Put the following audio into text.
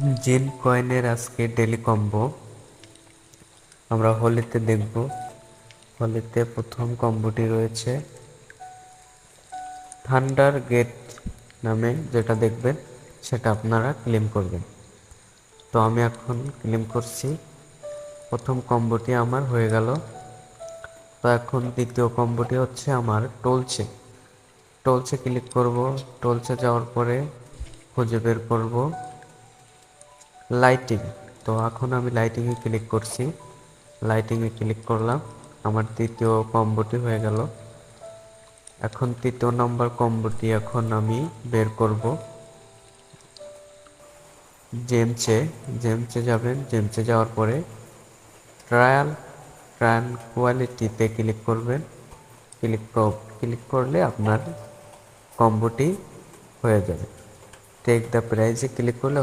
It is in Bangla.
জিন কয়েনের আজকে ডেলি কম্বো আমরা হোলিতে দেখব। হোলিতে প্রথম কম্বোটি রয়েছে থান্ডার গেট নামে, যেটা দেখবেন সেটা আপনারা ক্লেম করবেন। তো আমি এখন ক্লেম করছি, প্রথম কম্বোটি আমার হয়ে গেল। তো এখন দ্বিতীয় কম্বোটি হচ্ছে আমার টোলচে। টোলচে ক্লিক করব। টোলচে যাওয়ার পরে খুঁজে বের করব লাইটিং। তো এখন আমি লাইটিংয়ে ক্লিক করছি, লাইটিংয়ে ক্লিক করলাম, আমার তৃতীয় কম্বোটি হয়ে গেল। এখন তৃতীয় নম্বর কম্বোটি এখন আমি বের করব। জেমসে জেমসে যাবেন, জেমসে যাওয়ার পরে ট্রায়াল কোয়ালিটিতে ক্লিক করবেন। ক্লিক করলে আপনার কম্বোটি হয়ে যাবে। টেক দ্য প্রাইজে ক্লিক করলে